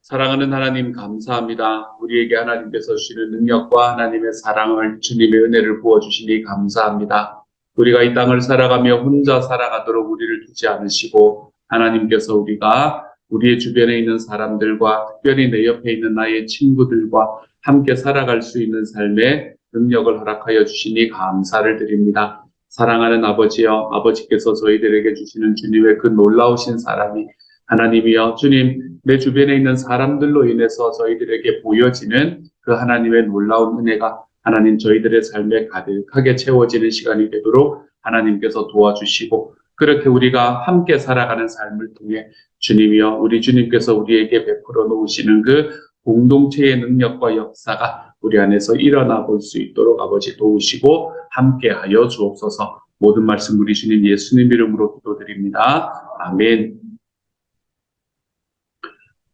사랑하는 하나님 감사합니다. 우리에게 하나님께서 주시는 능력과 하나님의 사랑을 주님의 은혜를 부어주시니 감사합니다. 우리가 이 땅을 살아가며 혼자 살아가도록 우리를 두지 않으시고 하나님께서 우리가 우리의 주변에 있는 사람들과 특별히 내 옆에 있는 나의 친구들과 함께 살아갈 수 있는 삶의 능력을 허락하여 주시니 감사를 드립니다. 사랑하는 아버지여, 아버지께서 저희들에게 주시는 주님의 그 놀라우신 사랑이 하나님이여, 주님, 내 주변에 있는 사람들로 인해서 저희들에게 보여지는 그 하나님의 놀라운 은혜가 하나님 저희들의 삶에 가득하게 채워지는 시간이 되도록 하나님께서 도와주시고, 그렇게 우리가 함께 살아가는 삶을 통해 주님이여, 우리 주님께서 우리에게 베풀어 놓으시는 그 공동체의 능력과 역사가 우리 안에서 일어나 볼 수 있도록 아버지 도우시고 함께 하여 주옵소서. 모든 말씀 우리 주님 예수님 이름으로 기도드립니다. 아멘.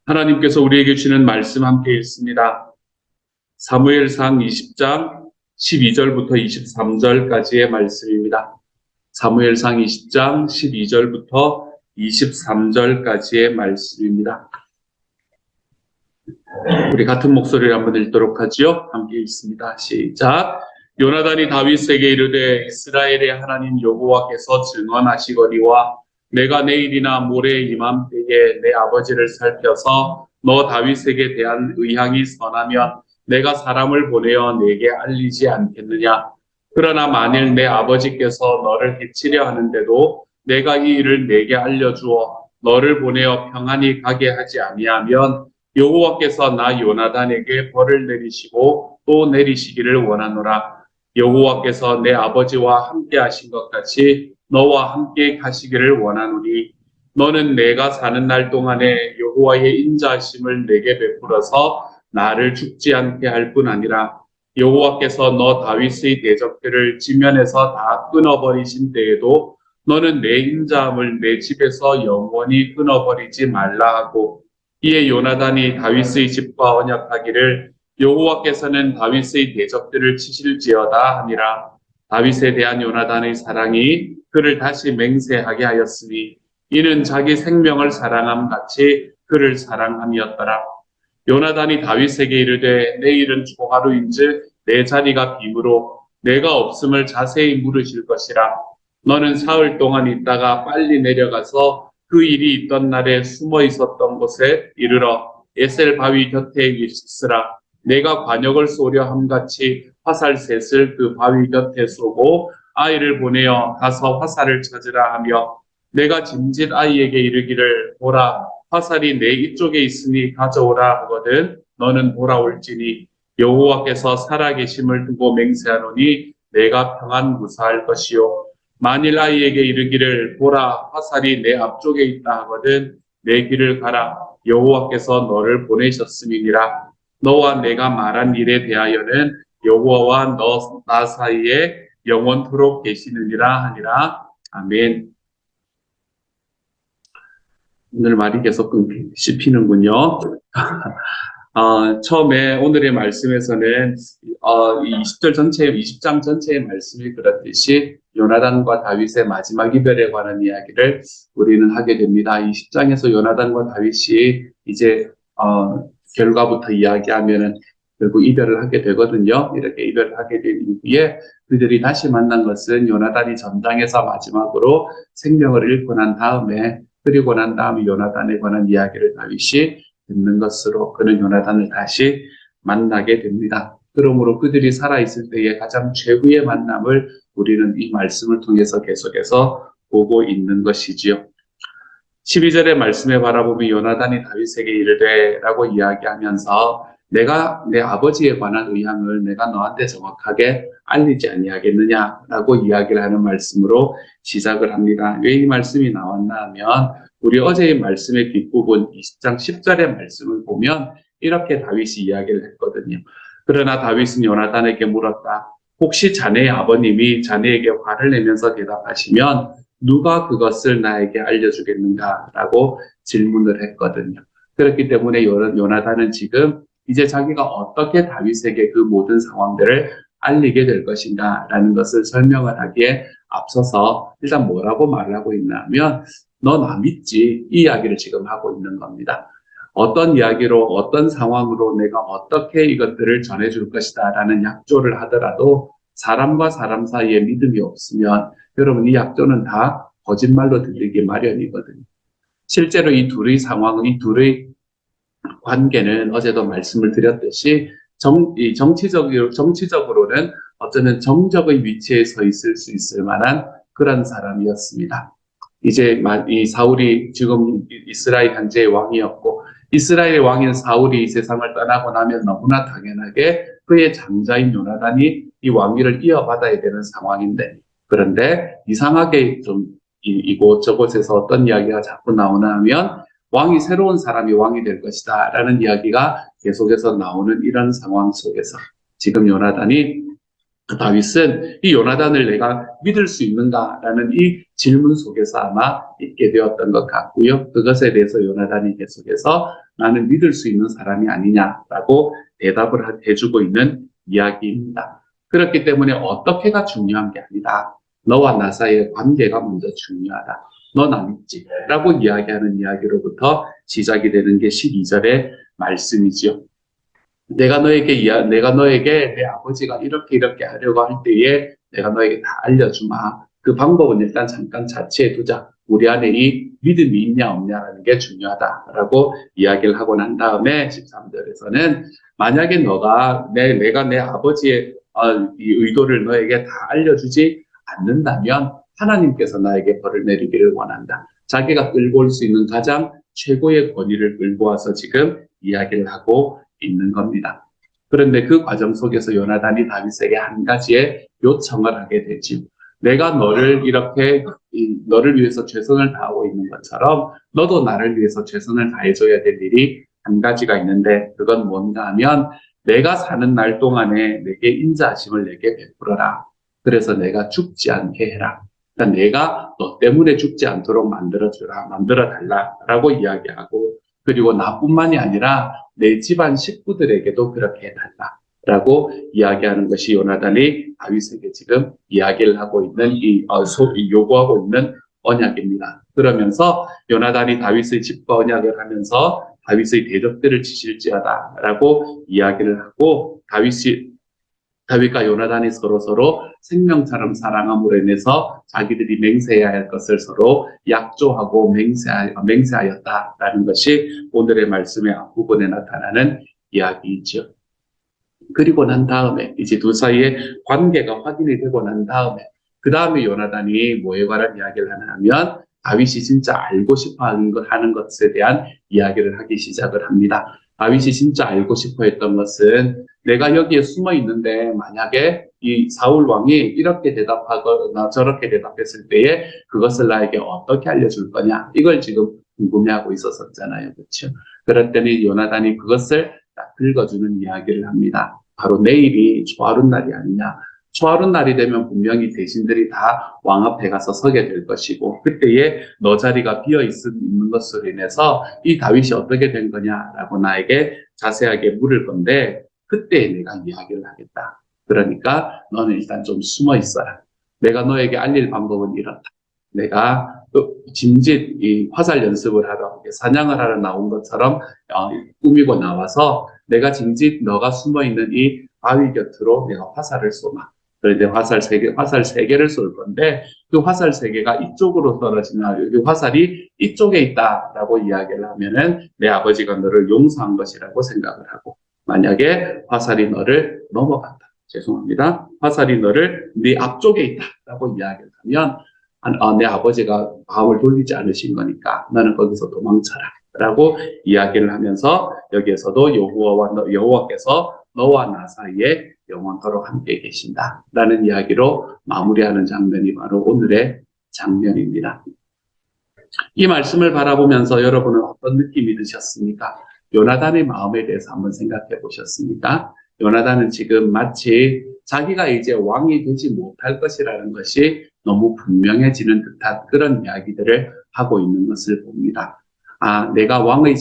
하나님께서 우리에게 주시는 말씀 함께 읽습니다. 사무엘상 20장 12절부터 23절까지의 말씀입니다. 사무엘상 20장 12절부터 23절까지의 말씀입니다. 우리 같은 목소리를 한번 읽도록 하지요. 함께 읽습니다. 시작. 요나단이 다윗에게 이르되 이스라엘의 하나님 여호와께서 증언하시거니와 내가 내일이나 모레 이맘때에 내 아버지를 살펴서 너 다윗에게 대한 의향이 선하면 내가 사람을 보내어 내게 알리지 않겠느냐. 그러나 만일 내 아버지께서 너를 해치려 하는데도 내가 이 일을 내게 알려주어 너를 보내어 평안히 가게 하지 아니하면 여호와께서 나 요나단에게 벌을 내리시고 또 내리시기를 원하노라. 여호와께서 내 아버지와 함께 하신 것 같이 너와 함께 가시기를 원하노니 너는 내가 사는 날 동안에 여호와의 인자하심을 내게 베풀어서 나를 죽지 않게 할 뿐 아니라 여호와께서 너 다윗의 대적들을 지면에서 다 끊어버리신 때에도 너는 내 인자함을 내 집에서 영원히 끊어버리지 말라 하고, 이에 요나단이 다윗의 집과 언약하기를 여호와께서는 다윗의 대적들을 치실지어다 하니라. 다윗에 대한 요나단의 사랑이 그를 다시 맹세하게 하였으니 이는 자기 생명을 사랑함 같이 그를 사랑함이었더라. 요나단이 다윗에게 이르되 내일은 초하루인즉 내 자리가 빔으로 내가 없음을 자세히 물으실 것이라. 너는 사흘 동안 있다가 빨리 내려가서 그 일이 있던 날에 숨어 있었던 곳에 이르러 에셀 바위 곁에 있으라. 내가 관역을 쏘려 함같이 화살 셋을 그 바위 곁에 쏘고 아이를 보내어 가서 화살을 찾으라 하며, 내가 짐짓 아이에게 이르기를 보라 화살이 내 이쪽에 있으니 가져오라 하거든 너는 돌아올지니 여호와께서 살아계심을 두고 맹세하노니 내가 평안 무사할 것이요. 만일 아이에게 이르기를 보라 화살이 내 앞쪽에 있다 하거든 내 길을 가라 여호와께서 너를 보내셨음이니라. 너와 내가 말한 일에 대하여는 여호와와 너 나 사이에 영원토록 계시느니라 하니라. 아멘. 오늘 말이 계속 씹히는군요. 처음에 오늘의 말씀에서는 이 20절 전체, 20장 전체의 말씀이 그렇듯이 요나단과 다윗의 마지막 이별에 관한 이야기를 우리는 하게 됩니다. 20장에서 요나단과 다윗이 이제 결과부터 이야기하면은 결국 이별을 하게 되거든요. 이렇게 이별을 하게 된 이후에 그들이 다시 만난 것은 요나단이 전장에서 마지막으로 생명을 잃고 난 다음에, 그리고 난 다음에 요나단에 관한 이야기를 다윗이 듣는 것으로 그는 요나단을 다시 만나게 됩니다. 그러므로 그들이 살아있을 때의 가장 최후의 만남을 우리는 이 말씀을 통해서 계속해서 보고 있는 것이지요. 12절의 말씀에 바라보면 요나단이 다윗에게 이르되 라고 이야기하면서 내가 내 아버지에 관한 의향을 내가 너한테 정확하게 알리지 아니하겠느냐라고 이야기를 하는 말씀으로 시작을 합니다. 왜 이 말씀이 나왔나 하면 우리 어제의 말씀의 뒷부분 20장 10절의 말씀을 보면 이렇게 다윗이 이야기를 했거든요. 그러나 다윗은 요나단에게 물었다. 혹시 자네의 아버님이 자네에게 화를 내면서 대답하시면 누가 그것을 나에게 알려주겠는가? 라고 질문을 했거든요. 그렇기 때문에 요나단은 지금 이제 자기가 어떻게 다윗에게 그 모든 상황들을 알리게 될 것인가 라는 것을 설명을 하기에 앞서서 일단 뭐라고 말을 하고 있나 하면 너 나 믿지? 이 이야기를 지금 하고 있는 겁니다. 어떤 이야기로 어떤 상황으로 내가 어떻게 이것들을 전해줄 것이다 라는 약조를 하더라도 사람과 사람 사이에 믿음이 없으면 여러분 이 약조는 다 거짓말로 들리기 마련이거든요. 실제로 이 둘의 상황, 이 둘의 관계는 어제도 말씀을 드렸듯이 정치적으로는 어쩌면 정적의 위치에 서 있을 수 있을 만한 그런 사람이었습니다. 이제 이 사울이 지금 이스라엘 현재의 왕이었고 이스라엘의 왕인 사울이 이 세상을 떠나고 나면 너무나 당연하게 그의 장자인 요나단이 이 왕위를 이어받아야 되는 상황인데 그런데 이상하게 좀 이곳저곳에서 어떤 이야기가 자꾸 나오나 하면 왕이 새로운 사람이 왕이 될 것이다 라는 이야기가 계속해서 나오는 이런 상황 속에서 지금 다윗은 이 요나단을 내가 믿을 수 있는가라는 이 질문 속에서 아마 있게 되었던 것 같고요. 그것에 대해서 요나단이 계속해서 나는 믿을 수 있는 사람이 아니냐라고 대답을 해주고 있는 이야기입니다. 그렇기 때문에 어떻게가 중요한 게 아니다. 너와 나 사이의 관계가 먼저 중요하다. 너 나 믿지? 라고 이야기하는 이야기로부터 시작이 되는 게 12절의 말씀이지요. 내가 너에게 내 아버지가 이렇게 하려고 할 때에 내가 너에게 다 알려주마. 그 방법은 일단 잠깐 자취해 두자. 우리 안에 이 믿음이 있냐 없냐라는 게 중요하다라고 이야기를 하고 난 다음에 13절에서는 만약에 내가 내 아버지의 이 의도를 너에게 다 알려주지 않는다면 하나님께서 나에게 벌을 내리기를 원한다. 자기가 끌고 올 수 있는 가장 최고의 권위를 끌고 와서 지금 이야기를 하고 있는 겁니다. 그런데 그 과정 속에서 요나단이 다윗에게 한 가지의 요청을 하게 되지. 내가 너를 위해서 최선을 다하고 있는 것처럼 너도 나를 위해서 최선을 다해줘야 될 일이 한 가지가 있는데 그건 뭔가 하면 내가 사는 날 동안에 내게 인자하심을 내게 베풀어라. 그래서 내가 죽지 않게 해라. 그러니까 내가 너 때문에 죽지 않도록 만들어달라라고 이야기하고 그리고 나뿐만이 아니라 내 집안 식구들에게도 그렇게 해달라라고 이야기하는 것이 요나단이 다윗에게 지금 이야기를 하고 있는 요구하고 있는 언약입니다. 그러면서 요나단이 다윗의 집과 언약을 하면서 다윗의 대적들을 치실지어다라고 이야기를 하고 다윗과 요나단이 서로 생명처럼 사랑함으로 인해서 자기들이 맹세해야 할 것을 서로 약조하고 맹세하였다라는 것이 오늘의 말씀의 앞부분에 나타나는 이야기이죠. 그리고 난 다음에 이제 두 사이의 관계가 확인이 되고 난 다음에 그 다음에 요나단이 뭐에 관한 이야기를 하냐면 다윗이 진짜 알고 싶어 하는 것에 대한 이야기를 하기 시작을 합니다. 다윗이 진짜 알고 싶어 했던 것은 내가 여기에 숨어 있는데 만약에 이 사울 왕이 이렇게 대답하거나 저렇게 대답했을 때에 그것을 나에게 어떻게 알려줄 거냐 이걸 지금 궁금해하고 있었잖아요. 그렇죠? 그랬더니 요나단이 그것을 딱 긁어주는 이야기를 합니다. 바로 내일이 초하룻 날이 아니냐. 초하룻 날이 되면 분명히 대신들이 다 왕 앞에 가서 서게 될 것이고 그때에 너 자리가 비어 있는 것으로 인해서 이 다윗이 어떻게 된 거냐라고 나에게 자세하게 물을 건데 그때 내가 이야기를 하겠다. 그러니까 너는 일단 좀 숨어 있어라. 내가 너에게 알릴 방법은 이렇다. 내가 짐짓 화살 연습을 하러 사냥을 하러 나온 것처럼 꾸미고 나와서 내가 짐짓 너가 숨어 있는 이 바위 곁으로 내가 화살을 쏘마. 그런데 화살 세 개를 쏠 건데 그 화살 세 개가 이쪽으로 떨어지나 여기 화살이 이쪽에 있다라고 이야기를 하면은 내 아버지가 너를 용서한 것이라고 생각을 하고 만약에 화살이 너를 넘어간다. 죄송합니다. 화살이 너를 네 앞쪽에 있다라고 이야기를 하면 내 아버지가 마음을 돌리지 않으신 거니까 나는 거기서 도망쳐라 라고 이야기를 하면서 여기에서도 여호와께서 너와 나 사이에 영원토록 함께 계신다 라는 이야기로 마무리하는 장면이 바로 오늘의 장면입니다. 이 말씀을 바라보면서 여러분은 어떤 느낌이 드셨습니까? 요나단의 마음에 대해서 한번 생각해 보셨습니까? 요나단은 지금 마치 자기가 이제 왕이 되지 못할 것이라는 것이 너무 분명해지는 듯한 그런 이야기들을 하고 있는 것을 봅니다. 내가 왕의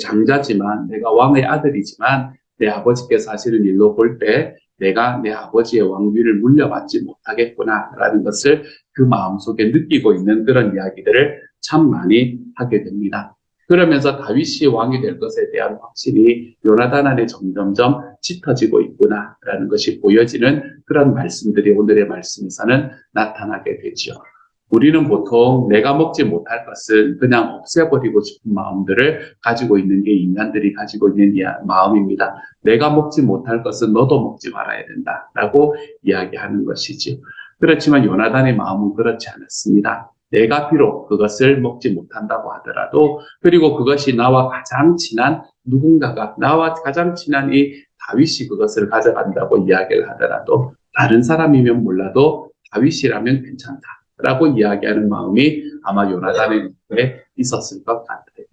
장자지만, 내가 왕의 아들이지만, 내 아버지께서 하시는 일로 볼 때 내가 내 아버지의 왕위를 물려받지 못하겠구나라는 것을 그 마음속에 느끼고 있는 그런 이야기들을 참 많이 하게 됩니다. 그러면서 다윗이 왕이 될 것에 대한 확신이 요나단 안에 점점점 짙어지고 있구나라는 것이 보여지는 그런 말씀들이 오늘의 말씀에서는 나타나게 되죠. 우리는 보통 내가 먹지 못할 것은 그냥 없애버리고 싶은 마음들을 가지고 있는 게 인간들이 가지고 있는 마음입니다. 내가 먹지 못할 것은 너도 먹지 말아야 된다라고 이야기하는 것이지요. 그렇지만 요나단의 마음은 그렇지 않았습니다. 내가 비록 그것을 먹지 못한다고 하더라도, 그리고 그것이 나와 가장 친한 누군가가, 나와 가장 친한 이 다윗이 그것을 가져간다고 이야기를 하더라도, 다른 사람이면 몰라도 다윗이라면 괜찮다라고 이야기하는 마음이 아마 요나단의 마음에 있었을 것 같아요.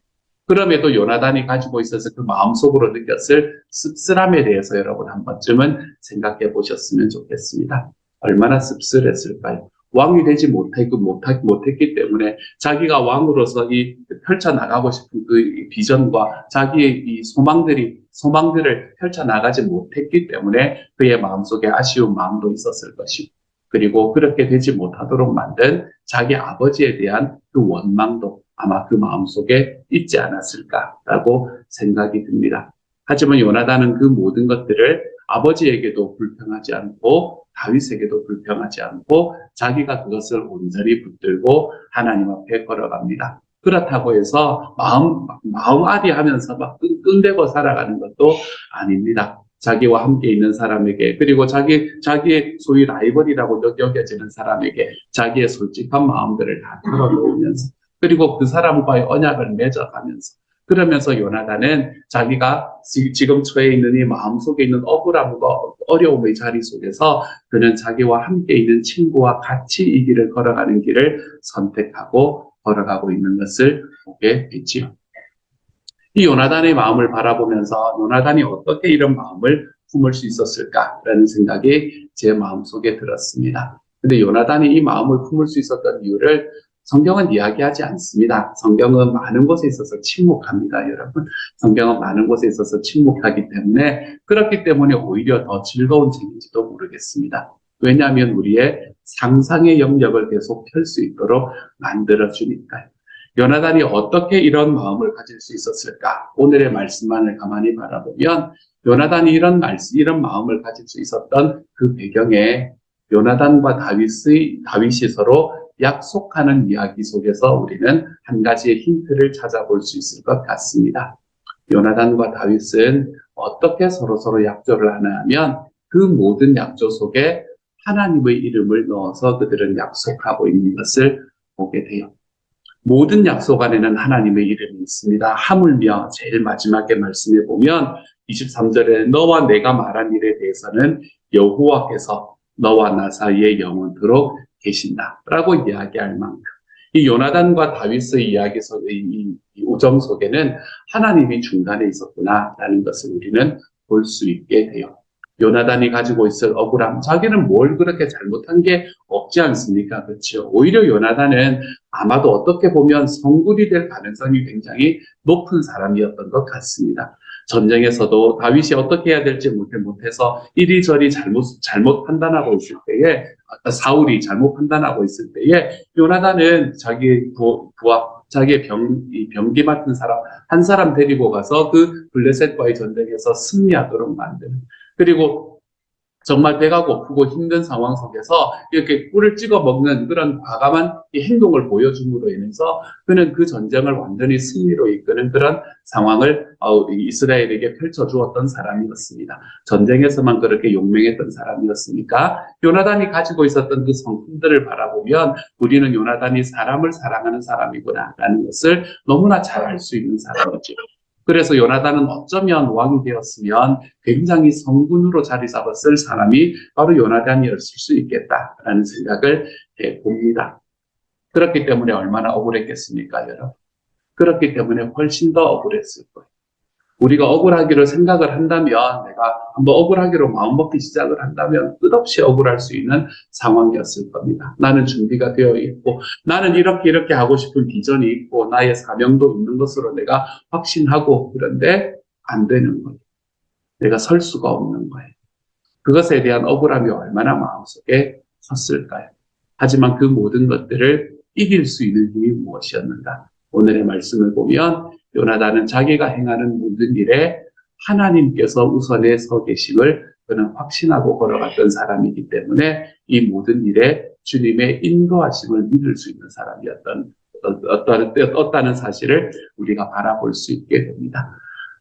그럼에도 요나단이 가지고 있어서 그 마음속으로 느꼈을 씁쓸함에 대해서 여러분 한 번쯤은 생각해 보셨으면 좋겠습니다. 얼마나 씁쓸했을까요? 왕이 되지 못했기 때문에 자기가 왕으로서 이 펼쳐나가고 싶은 그 비전과 자기의 이 소망들을 펼쳐나가지 못했기 때문에 그의 마음속에 아쉬운 마음도 있었을 것이고, 그리고 그렇게 되지 못하도록 만든 자기 아버지에 대한 그 원망도 아마 그 마음속에 있지 않았을까라고 생각이 듭니다. 하지만 요나단은 그 모든 것들을 아버지에게도 불평하지 않고 다윗에게도 불평하지 않고 자기가 그것을 온전히 붙들고 하나님 앞에 걸어갑니다. 그렇다고 해서 마음앓이 하면서 막 끙대고 살아가는 것도 아닙니다. 자기와 함께 있는 사람에게, 그리고 자기의 소위 라이벌이라고 여겨지는 사람에게 자기의 솔직한 마음들을 다 털어놓으면서, 그리고 그 사람과의 언약을 맺어가면서, 그러면서 요나단은 자기가 지금 처해 있는 이 마음속에 있는 억울함과 어려움의 자리 속에서 그는 자기와 함께 있는 친구와 같이 이 길을 걸어가는 길을 선택하고 걸어가고 있는 것을 보게 됐지요. 이 요나단의 마음을 바라보면서 요나단이 어떻게 이런 마음을 품을 수 있었을까라는 생각이 제 마음속에 들었습니다. 근데 요나단이 이 마음을 품을 수 있었던 이유를 성경은 이야기하지 않습니다. 성경은 많은 곳에 있어서 침묵합니다, 여러분. 성경은 많은 곳에 있어서 침묵하기 때문에, 그렇기 때문에 오히려 더 즐거운 책인지도 모르겠습니다. 왜냐하면 우리의 상상의 영역을 계속 펼 수 있도록 만들어주니까요. 요나단이 어떻게 이런 마음을 가질 수 있었을까? 오늘의 말씀만을 가만히 바라보면 요나단이 이런 마음을 가질 수 있었던 그 배경에 요나단과 다윗이 서로 약속하는 이야기 속에서 우리는 한 가지의 힌트를 찾아볼 수 있을 것 같습니다. 요나단과 다윗은 어떻게 서로 약조를 하나 하면 그 모든 약조 속에 하나님의 이름을 넣어서 그들은 약속하고 있는 것을 보게 돼요. 모든 약속 안에는 하나님의 이름이 있습니다. 하물며 제일 마지막에 말씀해 보면 23절에 너와 내가 말한 일에 대해서는 여호와께서 너와 나 사이에 영원토록 계신다라고 이야기할 만큼, 이 요나단과 다윗의 이야기 속에 이 우정 속에는 하나님이 중간에 있었구나라는 것을 우리는 볼 수 있게 돼요. 요나단이 가지고 있을 억울함, 자기는 뭘 그렇게 잘못한 게 없지 않습니까? 그렇죠. 오히려 요나단은 아마도 어떻게 보면 성군이 될 가능성이 굉장히 높은 사람이었던 것 같습니다. 전쟁에서도 다윗이 어떻게 해야 될지 못해서 이리저리 잘못 판단하고 있을 때에, 사울이 잘못 판단하고 있을 때에 요나단은 자기 부하, 자기의 병기 맡은 사람 한 사람 데리고 가서 그 블레셋과의 전쟁에서 승리하도록 만드는, 그리고 정말 배가 고프고 힘든 상황 속에서 이렇게 꿀을 찍어 먹는 그런 과감한 이 행동을 보여줌으로 인해서 그는 그 전쟁을 완전히 승리로 이끄는 그런 상황을 이스라엘에게 펼쳐주었던 사람이었습니다. 전쟁에서만 그렇게 용맹했던 사람이었으니까 요나단이 가지고 있었던 그 성품들을 바라보면 우리는 요나단이 사람을 사랑하는 사람이구나라는 것을 너무나 잘 알 수 있는 사람이죠. 그래서 요나단은 어쩌면 왕이 되었으면 굉장히 성군으로 자리 잡았을 사람이 바로 요나단이었을 수 있겠다라는 생각을 해봅니다. 그렇기 때문에 얼마나 억울했겠습니까, 여러분? 그렇기 때문에 훨씬 더 억울했을 거예요. 우리가 억울하기로 생각을 한다면, 내가 한번 억울하기로 마음먹기 시작을 한다면 끝없이 억울할 수 있는 상황이었을 겁니다. 나는 준비가 되어 있고, 나는 이렇게 하고 싶은 비전이 있고, 나의 사명도 있는 것으로 내가 확신하고, 그런데 안 되는 거예요. 내가 설 수가 없는 거예요. 그것에 대한 억울함이 얼마나 마음속에 컸을까요? 하지만 그 모든 것들을 이길 수 있는 힘이 무엇이었는가? 오늘의 말씀을 보면 요나단은 자기가 행하는 모든 일에 하나님께서 우선에 서 계심을 그는 확신하고 걸어갔던 사람이기 때문에 이 모든 일에 주님의 인도하심을 믿을 수 있는 사람이었다는 사실을 우리가 바라볼 수 있게 됩니다.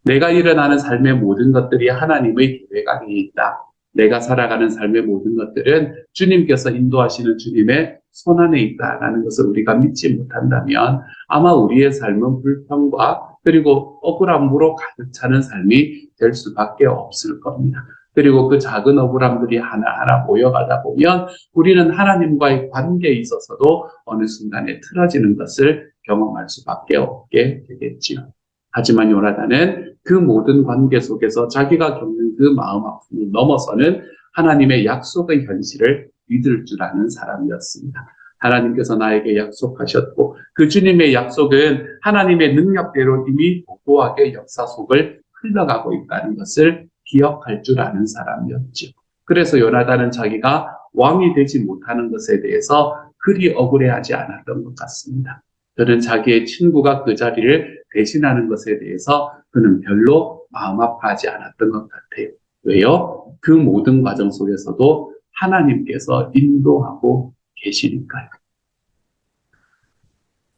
내가 일어나는 삶의 모든 것들이 하나님의 계획 안에 있다. 내가 살아가는 삶의 모든 것들은 주님께서 인도하시는 주님의 손 안에 있다라는 것을 우리가 믿지 못한다면 아마 우리의 삶은 불평과 그리고 억울함으로 가득 차는 삶이 될 수밖에 없을 겁니다. 그리고 그 작은 억울함들이 하나하나 모여가다 보면 우리는 하나님과의 관계에 있어서도 어느 순간에 틀어지는 것을 경험할 수밖에 없게 되겠지요. 하지만 요나단은 그 모든 관계 속에서 자기가 겪는 그 마음 아픔을 넘어서는 하나님의 약속의 현실을 믿을 줄 아는 사람이었습니다. 하나님께서 나에게 약속하셨고 그 주님의 약속은 하나님의 능력대로 이미 고고하게 역사 속을 흘러가고 있다는 것을 기억할 줄 아는 사람이었죠. 그래서 요나단은 자기가 왕이 되지 못하는 것에 대해서 그리 억울해하지 않았던 것 같습니다. 그는 자기의 친구가 그 자리를 대신하는 것에 대해서 그는 별로 마음 아파하지 않았던 것 같아요. 왜요? 그 모든 과정 속에서도 하나님께서 인도하고 계시니까요.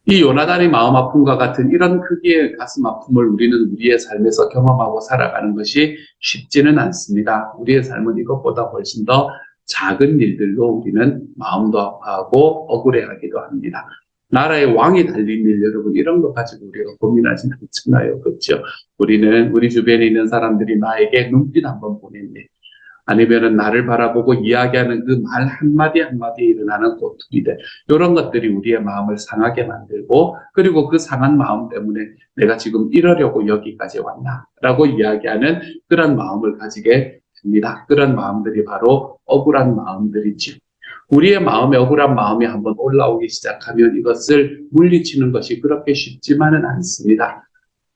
이 요나단의 마음 아픔과 같은 이런 크기의 가슴 아픔을 우리는 우리의 삶에서 경험하고 살아가는 것이 쉽지는 않습니다. 우리의 삶은 이것보다 훨씬 더 작은 일들로 우리는 마음도 아파하고 억울해하기도 합니다. 나라의 왕이 달린 일, 여러분, 이런 것 가지고 우리가 고민하지 않잖아요. 그렇죠? 우리는 우리 주변에 있는 사람들이 나에게 눈빛 한번 보냈네. 아니면은 나를 바라보고 이야기하는 그 말 한마디 한마디에 일어나는 꼬투리들, 이런 것들이 우리의 마음을 상하게 만들고, 그리고 그 상한 마음 때문에 내가 지금 이러려고 여기까지 왔나라고 이야기하는 그런 마음을 가지게 됩니다. 그런 마음들이 바로 억울한 마음들이죠. 우리의 마음에 억울한 마음이 한번 올라오기 시작하면 이것을 물리치는 것이 그렇게 쉽지만은 않습니다.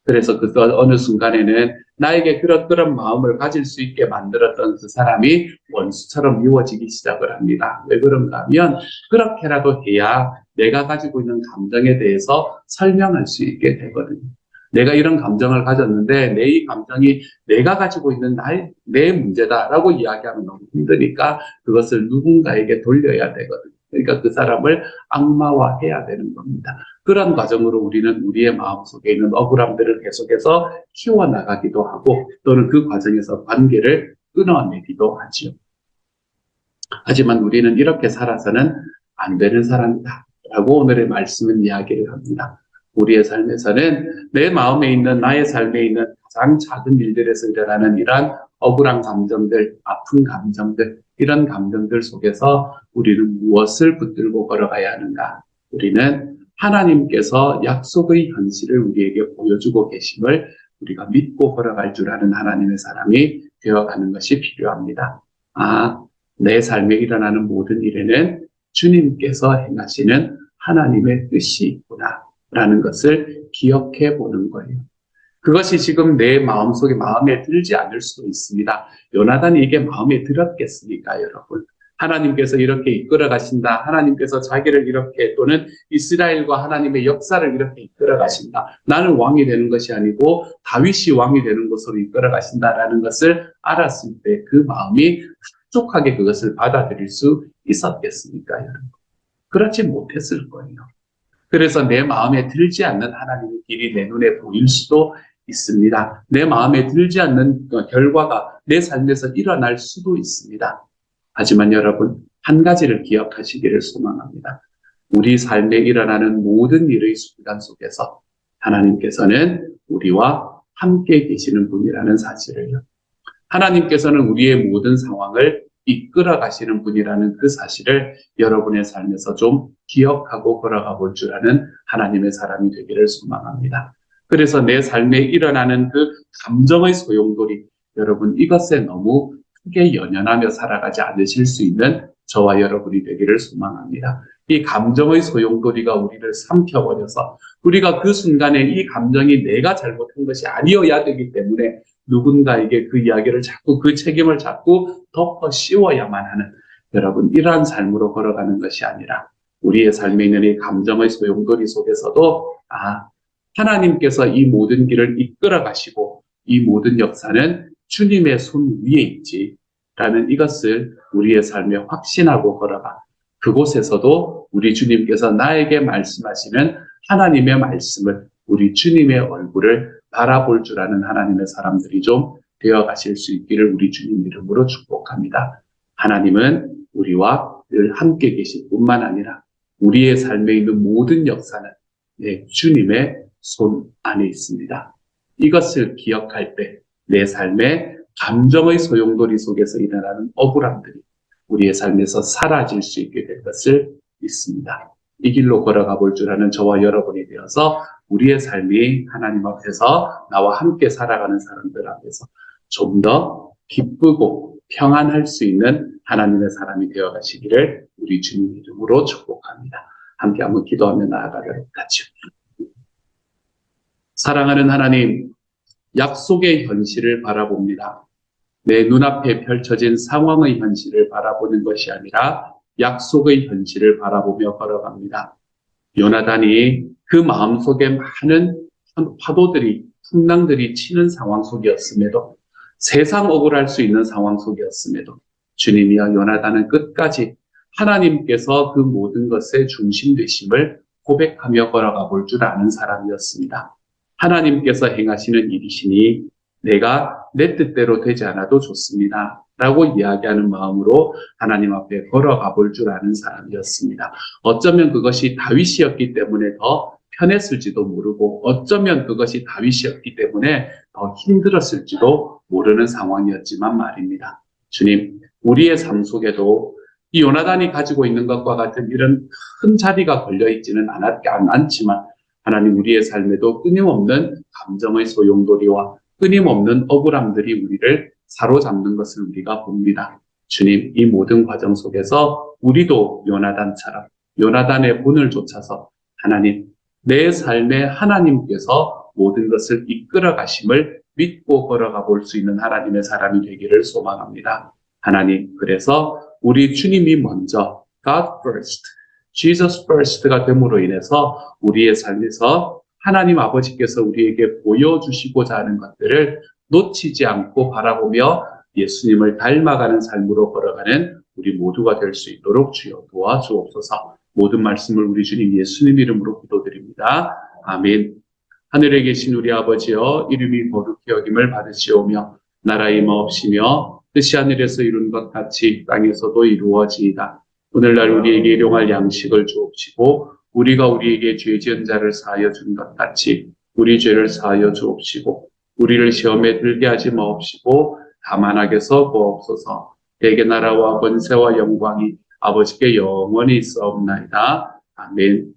그래서 그 어느 순간에는 나에게 그런 마음을 가질 수 있게 만들었던 그 사람이 원수처럼 미워지기 시작을 합니다. 왜 그런가 하면 그렇게라도 해야 내가 가지고 있는 감정에 대해서 설명할 수 있게 되거든요. 내가 이런 감정을 가졌는데 내 이 감정이 내가 가지고 있는 내 문제다라고 이야기하면 너무 힘드니까 그것을 누군가에게 돌려야 되거든요. 그러니까 그 사람을 악마화해야 되는 겁니다. 그런 과정으로 우리는 우리의 마음속에 있는 억울함들을 계속해서 키워나가기도 하고 또는 그 과정에서 관계를 끊어내기도 하지요. 하지만 우리는 이렇게 살아서는 안 되는 사람이다 라고 오늘의 말씀은 이야기를 합니다. 우리의 삶에서는 내 마음에 있는 나의 삶에 있는 가장 작은 일들에서 일어나는 이러한 억울한 감정들, 아픈 감정들, 이런 감정들 속에서 우리는 무엇을 붙들고 걸어가야 하는가? 우리는 하나님께서 약속의 현실을 우리에게 보여주고 계심을 우리가 믿고 걸어갈 줄 아는 하나님의 사람이 되어가는 것이 필요합니다. 내 삶에 일어나는 모든 일에는 주님께서 행하시는 하나님의 뜻이 있구나 라는 것을 기억해 보는 거예요. 그것이 지금 내 마음속에 마음에 들지 않을 수도 있습니다. 요나단이 이게 마음에 들었겠습니까, 여러분? 하나님께서 이렇게 이끌어 가신다. 하나님께서 자기를 이렇게 또는 이스라엘과 하나님의 역사를 이렇게 이끌어 가신다. 나는 왕이 되는 것이 아니고 다윗이 왕이 되는 것으로 이끌어 가신다라는 것을 알았을 때 그 마음이 흡족하게 그것을 받아들일 수 있었겠습니까, 여러분? 그렇지 못했을 거예요. 그래서 내 마음에 들지 않는 하나님의 길이 내 눈에 보일 수도 있습니다. 내 마음에 들지 않는 결과가 내 삶에서 일어날 수도 있습니다. 하지만 여러분, 한 가지를 기억하시기를 소망합니다. 우리 삶에 일어나는 모든 일의 순간 속에서 하나님께서는 우리와 함께 계시는 분이라는 사실을요. 하나님께서는 우리의 모든 상황을 이끌어 가시는 분이라는 그 사실을 여러분의 삶에서 좀 기억하고 걸어가 볼 줄 아는 하나님의 사람이 되기를 소망합니다. 그래서 내 삶에 일어나는 그 감정의 소용돌이, 여러분 이것에 너무 크게 연연하며 살아가지 않으실 수 있는 저와 여러분이 되기를 소망합니다. 이 감정의 소용돌이가 우리를 삼켜버려서 우리가 그 순간에 이 감정이 내가 잘못한 것이 아니어야 되기 때문에 누군가에게 그 이야기를 자꾸 그 책임을 자꾸 덮어 씌워야만 하는 여러분 이러한 삶으로 걸어가는 것이 아니라 우리의 삶에 있는 이 감정의 소용돌이 속에서도 하나님께서 이 모든 길을 이끌어 가시고 이 모든 역사는 주님의 손 위에 있지라는 이것을 우리의 삶에 확신하고 걸어가 그곳에서도 우리 주님께서 나에게 말씀하시는 하나님의 말씀을 우리 주님의 얼굴을 바라볼 줄 아는 하나님의 사람들이 좀 되어 가실 수 있기를 우리 주님 이름으로 축복합니다. 하나님은 우리와 늘 함께 계실 뿐만 아니라 우리의 삶에 있는 모든 역사는 주님의 손 안에 있습니다. 이것을 기억할 때 내 삶에 감정의 소용돌이 속에서 일어나는 억울함들이 우리의 삶에서 사라질 수 있게 될 것을 믿습니다. 이 길로 걸어가 볼 줄 아는 저와 여러분이 되어서 우리의 삶이 하나님 앞에서 나와 함께 살아가는 사람들 앞에서 좀 더 기쁘고 평안할 수 있는 하나님의 사람이 되어 가시기를 우리 주님 이름으로 축복합니다. 함께 한번 기도하며 나아가도록 하죠. 사랑하는 하나님, 약속의 현실을 바라봅니다. 내 눈앞에 펼쳐진 상황의 현실을 바라보는 것이 아니라 약속의 현실을 바라보며 걸어갑니다. 요나단이 그 마음속에 많은 파도들이, 풍랑들이 치는 상황 속이었음에도 세상 억울할 수 있는 상황 속이었음에도 주님이여 요나단은 끝까지 하나님께서 그 모든 것의 중심 되심을 고백하며 걸어가 볼 줄 아는 사람이었습니다. 하나님께서 행하시는 일이시니 내가 내 뜻대로 되지 않아도 좋습니다. 라고 이야기하는 마음으로 하나님 앞에 걸어가 볼 줄 아는 사람이었습니다. 어쩌면 그것이 다윗이었기 때문에 더 편했을지도 모르고 어쩌면 그것이 다윗이었기 때문에 더 힘들었을지도 모르는 상황이었지만 말입니다. 주님, 우리의 삶 속에도 이 요나단이 가지고 있는 것과 같은 이런 큰 자리가 걸려있지는 않지만 하나님 우리의 삶에도 끊임없는 감정의 소용돌이와 끊임없는 억울함들이 우리를 사로잡는 것을 우리가 봅니다. 주님, 이 모든 과정 속에서 우리도 요나단처럼 요나단의 본을 좇아서 하나님, 내 삶에 하나님께서 모든 것을 이끌어 가심을 믿고 걸어가 볼 수 있는 하나님의 사람이 되기를 소망합니다. 하나님, 그래서 우리 주님이 먼저 God first, Jesus first가 됨으로 인해서 우리의 삶에서 하나님 아버지께서 우리에게 보여주시고자 하는 것들을 놓치지 않고 바라보며 예수님을 닮아가는 삶으로 걸어가는 우리 모두가 될 수 있도록 주여 도와주옵소서. 모든 말씀을 우리 주님 예수님 이름으로 기도드립니다. 아멘. 하늘에 계신 우리 아버지여, 이름이 거룩히 여김을 받으시오며 나라의 임하옵시며 뜻이 하늘에서 이룬 것 같이 땅에서도 이루어지이다. 오늘날 우리에게 일용할 양식을 주옵시고 우리가 우리에게 죄 지은 자를 사하여 준 것 같이 우리 죄를 사하여 주옵시고 우리를 시험에 들게 하지 마옵시고 다만 악에서 구하옵소서. 대개 나라와 권세와 영광이 아버지께 영원히 있사옵나이다. 아멘.